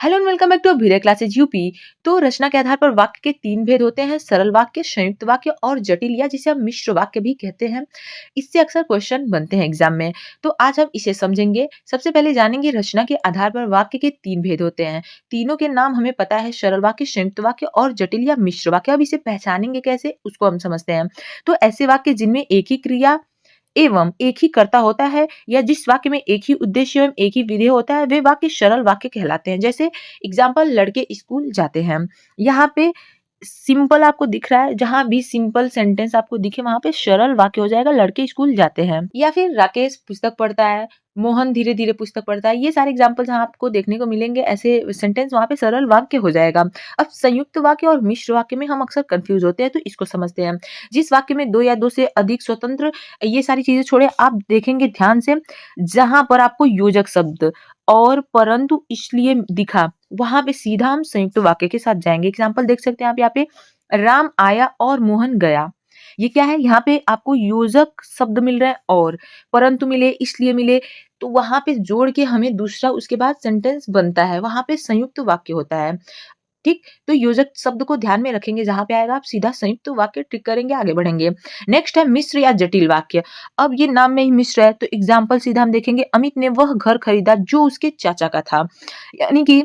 Hello and welcome back to Abhyuday classes UP. तो रचना के आधार पर वाक्य के तीन भेद होते हैं, सरल वाक्य, संयुक्त वाक्य और जटिल या जिसे हम मिश्र वाक्य भी कहते हैं। इससे अक्सर क्वेश्चन बनते हैं एग्जाम में। तो आज हम इसे समझेंगे। सबसे पहले जानेंगे रचना के आधार पर वाक्य के तीन भेद होते हैं। तीनों के नाम हमें पता है, सरल वाक्य, संयुक्त वाक्य और जटिल या मिश्र वाक्य। अब इसे पहचानेंगे कैसे, उसको हम समझते हैं। तो ऐसे वाक्य जिनमें एक ही क्रिया एवं एक ही कर्ता होता है या जिस वाक्य में एक ही उद्देश्य एवं एक ही विधेय होता है, वे वाक्य सरल वाक्य कहलाते हैं। जैसे एग्जाम्पल, लड़के स्कूल जाते हैं। यहाँ पे सिंपल आपको दिख रहा है, जहां भी सिंपल सेंटेंस आपको दिखे वहां पे सरल वाक्य हो जाएगा, लड़के स्कूल जाते हैं। या फिर राकेश पुस्तक पढ़ता है, मोहन धीरे धीरे पुस्तक पढ़ता है। ये सारे एग्जाम्पल जहां आपको देखने को मिलेंगे ऐसे सेंटेंस, वहां पे सरल वाक्य हो जाएगा। अब संयुक्त वाक्य और मिश्र वाक्य में हम अक्सर कंफ्यूज होते हैं, तो इसको समझते हैं। जिस वाक्य में दो या दो से अधिक स्वतंत्र, ये सारी चीजें छोड़े, आप देखेंगे ध्यान से, जहां पर आपको योजक शब्द और परंतु इसलिए दिखा, वहां पे सीधा हम संयुक्त वाक्य के साथ जाएंगे। एग्जाम्पल देख सकते हैं आप यहाँ पे, राम आया और मोहन गया। ये क्या है, यहाँ पे आपको योजक शब्द मिल रहे हैं और परंतु मिले, इसलिए मिले, तो वहां पे जोड़ के हमें दूसरा उसके बाद सेंटेंस बनता है, वहां पे संयुक्त वाक्य होता है। ठीक, तो योजक शब्द को ध्यान में रखेंगे, जहां पे आएगा आप सीधा संयुक्त वाक्य टिक करेंगे, आगे बढ़ेंगे। नेक्स्ट है मिश्र या जटिल वाक्य। अब ये नाम में ही मिश्र है, तो एग्जाम्पल सीधा हम देखेंगे, अमित ने वह घर खरीदा जो उसके चाचा का था। यानी कि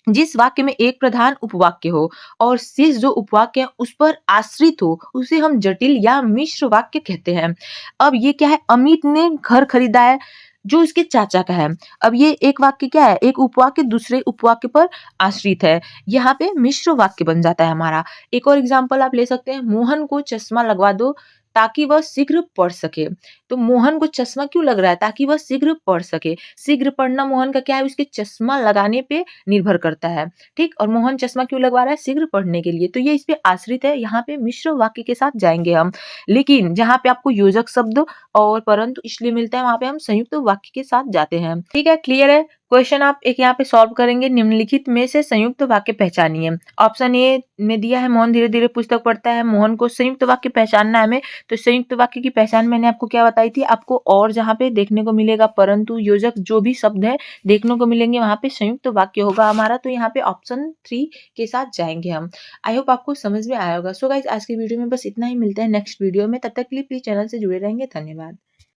जिस वाक्य में एक प्रधान उपवाक्य हो और शेष जो उपवाक्य है उस पर आश्रित हो, उसे हम जटिल या मिश्र वाक्य कहते हैं। अब ये क्या है, अमित ने घर खरीदा है जो उसके चाचा का है। अब ये एक वाक्य क्या है, एक उपवाक्य दूसरे उपवाक्य पर आश्रित है, यहाँ पे मिश्र वाक्य बन जाता है हमारा। एक और एग्जाम्पल आप ले सकते हैं, मोहन को चश्मा लगवा दो ताकि वह शीघ्र पढ़ सके। तो मोहन को चश्मा क्यों लग रहा है, ताकि वह शीघ्र पढ़ सके। शीघ्र पढ़ना मोहन का क्या है, उसके चश्मा लगाने पे निर्भर करता है। ठीक, और मोहन चश्मा क्यों लगवा रहा है, शीघ्र पढ़ने के लिए, तो ये इस पे आश्रित है। यहाँ पे मिश्र वाक्य के साथ जाएंगे हम। लेकिन जहाँ पे आपको योजक शब्द और परंतु इसलिए मिलता है, वहां पे हम संयुक्त वाक्य के साथ जाते हैं। ठीक है, क्लियर है। क्वेश्चन आप एक यहाँ पे सॉल्व करेंगे, निम्नलिखित में से संयुक्त वाक्य पहचानिए। ऑप्शन ए में दिया है, मोहन धीरे धीरे पुस्तक पढ़ता है। मोहन को संयुक्त वाक्य पहचानना है हमें। तो संयुक्त वाक्य की पहचान मैंने आपको क्या बताई थी, आपको और जहाँ पे देखने को मिलेगा परंतु, योजक, जो भी शब्द है देखने को मिलेंगे, वहां पे संयुक्त वाक्य होगा हमारा। तो यहाँ पे ऑप्शन 3 के साथ जाएंगे हम। आई होप आपको समझ में आया होगा। सो गाइस, आज की वीडियो में बस इतना ही। मिलते हैं नेक्स्ट वीडियो में, तब तक के लिए प्लीज चैनल से जुड़े रहेंगे। धन्यवाद।